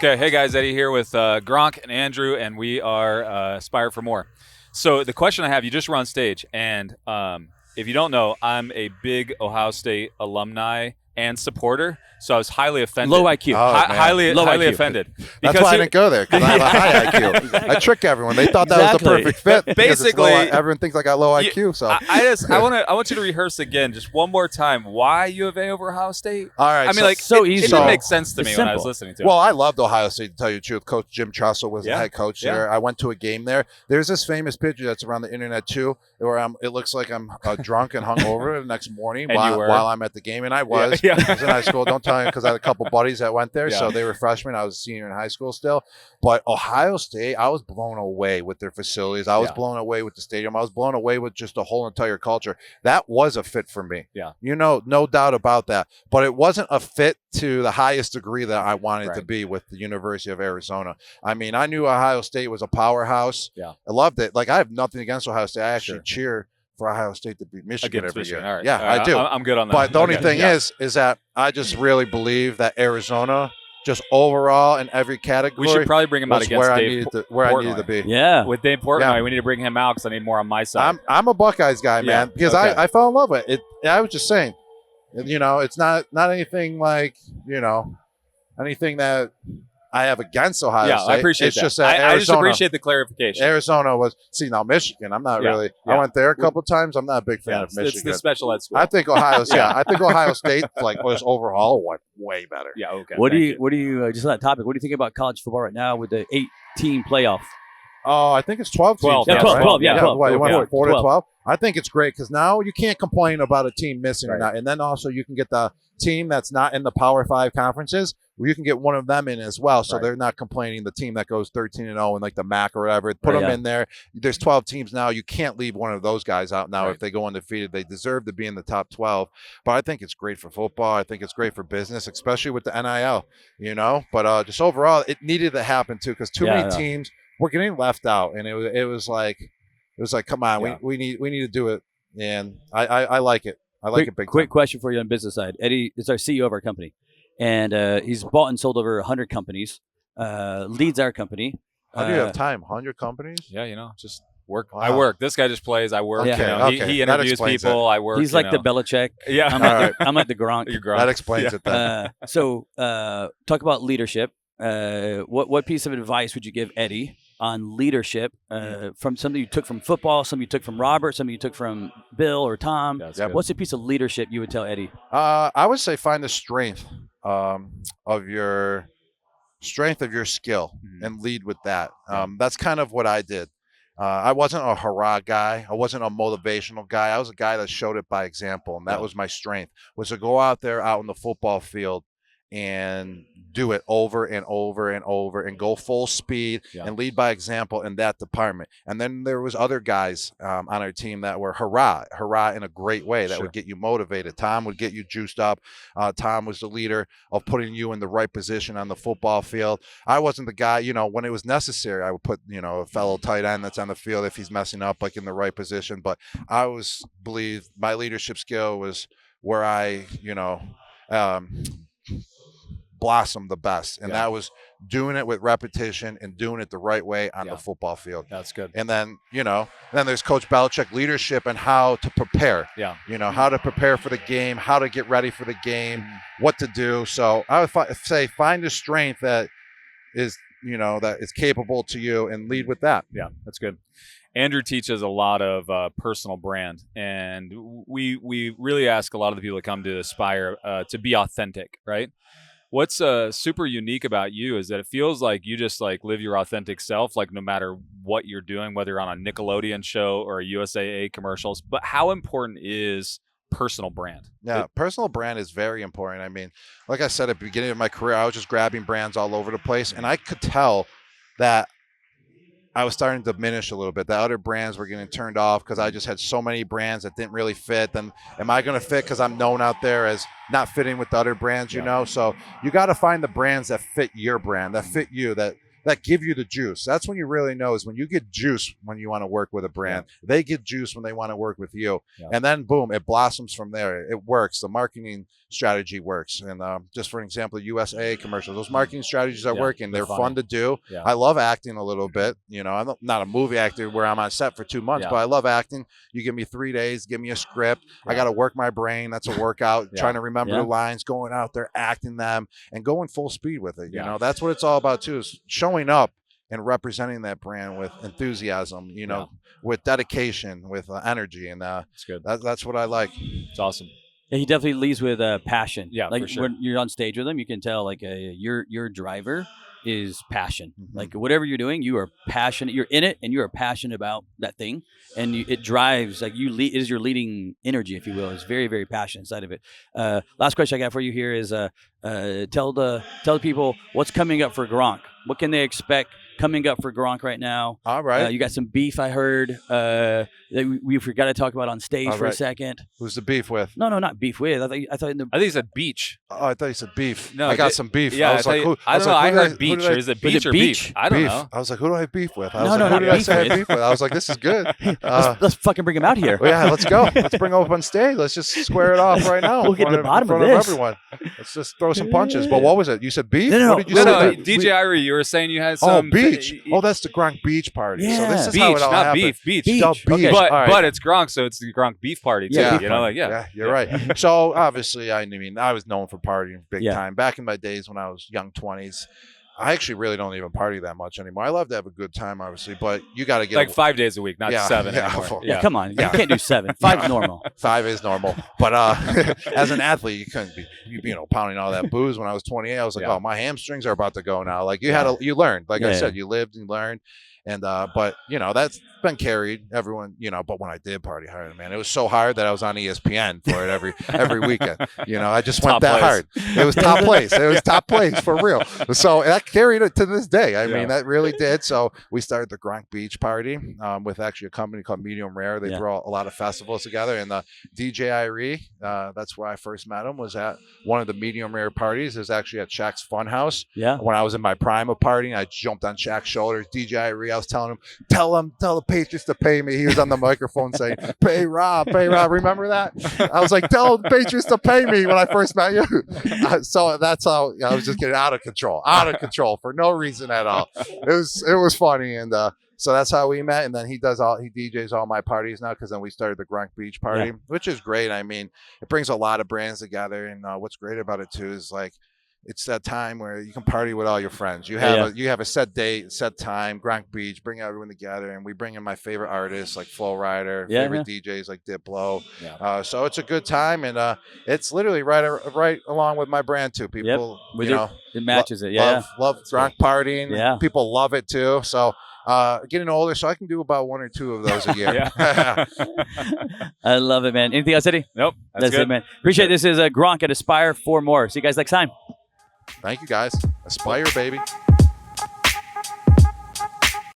Okay, hey guys, Eddie here with Gronk and Andrew, and we are Aspire4More. So the question I have, you just were on stage, and if you don't know, I'm a big Ohio State alumni and supporter, so I was highly offended. Low IQ. Highly IQ. offended. That's why I didn't go there, because I have a high IQ. Exactly. I trick everyone. They thought that was the perfect fit. But because it's basically, low, everyone thinks I got low IQ. So I want you to reherse again, just one more time, why U of A over Ohio State. all right. I mean, like, so it easy. didn't make sense to It's me when I was simple. listening to it. Well, I loved Ohio State, to tell you the truth. Coach Jim Trussell was Yeah. the head coach Yeah. there. I went to a game there. There's this famous picture that's around the internet too, where it looks like I'm drunk and hungover the next morning And you were? while I'm at the game, and I was. Yeah. I was in high school. Don't tell him, because I had a couple buddies that went there, Yeah. so they were freshmen. I was a senior in high school still. But Ohio State, I was blown away with their facilities. I was Yeah. blown away with the stadium. I was blown away with just the whole entire culture. That was a fit for me. Yeah. No doubt about that. But it wasn't a fit to the highest degree that I wanted to Right. be with the University of Arizona. I mean, I knew Ohio State was a powerhouse. Yeah. I loved it. Like, I have nothing against Ohio State. I actually Sure. cheer for Ohio State to beat Michigan Against every Michigan. year. All right. Yeah, All right. I do. I'm good on that. But the only Okay. thing Yeah. is that I just really believe that Arizona, just overall in every category, we should probably bring him out was against where I Dave needed to be. Yeah. With Dave Portnoy. Yeah. We need to bring him out because I need more on my side. I'm a Buckeyes guy, Yeah, man, because okay. I fell in love with it. I was just saying, it's not anything like, anything that I have against Ohio yeah, State. I appreciate it's that. just that I just Arizona, appreciate the clarification. Arizona was, now Michigan, I'm not Yeah, really, yeah. I went there a couple times. I'm not a big fan Yeah, of Michigan. it's the special ed school. I think Ohio State was overall way better. yeah, okay. What do thank you just on that topic? What do you think about college football right now with the 8-team playoff? Oh, I think it's 12 teams. 12, now, yeah, right? 12, yeah, 12. What, you went Yeah. from 4 to 12. 12? I think it's great because now you can't complain about a team missing or Right. not. And then also you can get the team that's not in the Power 5 conferences, where you can get one of them in as well. So Right. they're not complaining. The team that goes 13-0 in like the MAC or whatever, put them Yeah. in there. There's 12 teams now. You can't leave one of those guys out now. Right. If they go undefeated, they deserve to be in the top 12. But I think it's great for football. I think it's great for business, especially with the NIL, But just overall, it needed to happen too, because too many teams were getting left out. And it was like, come on, Yeah. we need to do it. And I like it. I like it big Quick time. question for you on the business side. Eddie is our CEO of our company, and he's bought and sold over 100 companies. Leads our company. How do you have time? 100 companies? you. Just work. Wow. I work. This guy just plays. I work. Okay, okay. He That interviews explains people. I work. He's like the Belichick. Yeah. I'm like the Gronk. You're Gronk. That explains Yeah. it then. So talk about leadership. What piece of advice would you give Eddie on leadership from something you took from football, something you took from Robert, something you took from Bill or Tom? That's Yep. good. What's a piece of leadership you would tell Eddie? I would say find the strength of your skill Mhm. and lead with that. That's kind of what I did. I wasn't a hurrah guy. I wasn't a motivational guy. I was a guy that showed it by example, and that Yeah. was my strength, was to go out there out in the football field and do it over and over and over and go full speed Yeah. and lead by example in that department. And then there was other guys on our team that were hurrah in a great way that Sure. would get you motivated. Tom would get you juiced up. Tom was the leader of putting you in the right position on the football field. I wasn't the guy, when it was necessary, I would put, a fellow tight end that's on the field if he's messing up, like in the right position. But I believe my leadership skill was where I, blossomed the best, and Yeah. that was doing it with repetition and doing it the right way on Yeah. the football field. That's good. And then then there's Coach Belichick leadership and how to prepare, Yeah. how to prepare for the game, how to get ready for the game, Mhm. what to do. So I would say find a strength that is that is capable to you and lead with that. Yeah, that's good. Andrew teaches a lot of personal brand, and we really ask a lot of the people that come to Aspire to be authentic, right? What's super unique about you is that it feels like you just like live your authentic self, like no matter what you're doing, whether you're on a Nickelodeon show or a USAA commercials. But how important is personal brand? Yeah, personal brand is very important. I mean, like I said at the beginning of my career, I was just grabbing brands all over the place, and I could tell that I was starting to diminish a little bit. The other brands were getting turned off because I just had so many brands that didn't really fit. Then am I going to fit because I'm known out there as not fitting with the other brands, So you got to find the brands that fit your brand, that fit you, that give you the juice. That's when you really know, is when you get juice when you want to work with a brand. Yeah. They get juice when they want to work with you. Yeah. And then, boom, it blossoms from there. It works. The marketing strategy works. And just for an example, USA commercials, those marketing strategies are Yeah, working. they're They're funny. fun to do. Yeah. I love acting a little bit. You know, I'm not a movie actor where I'm on set for 2 months, Yeah. but I love acting. You give me 3 days, give me a script. I Yeah. got to work my brain. That's a workout. Yeah. Trying to remember Yeah. the lines, going out there, acting them, and going full speed with it. You Yeah. know, that's what it's all about too, is showing up and representing that brand with enthusiasm, you know, with dedication, with energy. And It's good. that's what I like. It's awesome. Yeah, he definitely leads with passion. Yeah, like for sure. when you're on stage with him, you can tell like your driver is passion. Mhm. Like whatever you're doing, you are passionate. You're in it, and you are passionate about that thing, and it drives like you. It is your leading energy, if you will. It's very, very passionate inside of it. Last question I got for you here is tell the people what's coming up for Gronk. What can they expect coming up for Gronk right now? All right. You got some beef, I heard. That we forgot to talk about on stage All for a right. second. Who's the beef with? No, not beef with. I thought in the I think it's a beach. Oh, I thought you said beef. No, I got some beef. Yeah, I was like, who? I don't know. like, I who did heard beach. who did Or is it beach it or beach? beef? I don't beef. know. I was like, who do I have beef with? I No, was no, like, not who did I beef say I with. have beef with? I was like, this is good. let's fucking bring him out here. Well, yeah, let's go. Let's bring him up on stage. Let's just square it off right now. We'll get to the bottom of in front this. everyone. Let's just throw some punches. But what was it? You said beef? No. What did you No, say? no, DJ Irie, you were saying you had Oh, some beach. Oh, that's the Gronk beach party. So Yeah. this is beach, how it all not happened. beef. Beach. Beach. Oh, beach. Okay. But All right. but it's Gronk, so it's the Gronk beef party too. Yeah, you beef know, party. like yeah. You're right. So obviously, I mean, I was known for partying big Yeah. time. Back in my days when I was young 20s, I actually really don't even party that much anymore. I love to have a good time, obviously, but you got to get Like 5 days a week, not Yeah, 7 yeah, anymore. full- Yeah, come on. Yeah. You can't do 7. 5's normal. 5 is normal. But as an athlete, you couldn't be, pounding all that booze. When I was 28, I was like, Yeah. oh, my hamstrings are about to go now. Like you learned. Like I Yeah. said, you lived and learned. And but that's been carried. Everyone, but when I did party hard, man, it was so hard that I was on ESPN for it every weekend. I just went Top that place. hard. It was top place. It was top place for real. So that carried it to this day. I mean, that really did. So we started the Gronk Beach Party with actually a company called Medium Rare. They throw a lot of festivals together. And DJ Irie, that's where I first met him, was at one of the Medium Rare parties. It was actually at Shaq's Funhouse. Yeah. When I was in my prime of partying, I jumped on Shaq's shoulders. DJ Irie, I was telling him, tell the Patriots to pay me. He was on the microphone saying, pay Rob. Remember that? I was like, tell the Patriots to pay me when I first met you. So that's how I was just getting out of control for no reason at all. It was funny. And so that's how we met. And then he DJs all my parties now, because then we started the Gronk Beach Party, which is great. I mean, it brings a lot of brands together. And what's great about it too is like, it's that time where you can party with all your friends. You have a set date, set time, Gronk Beach, bring everyone together, and we bring in my favorite artists like Flo Rida, favorite DJs like Diplo. Yeah. So it's a good time, and it's literally right along with my brand too. People, it matches it. Yeah. love Gronk partying. Yeah. People love it too. So getting older, so I can do about 1 or 2 of those a year. I love it, man. Anything else, Eddie? Nope. That's good. it, man. Appreciate it. This is Gronk at Aspire4More. See you guys next time. Thank you, guys. Aspire, baby.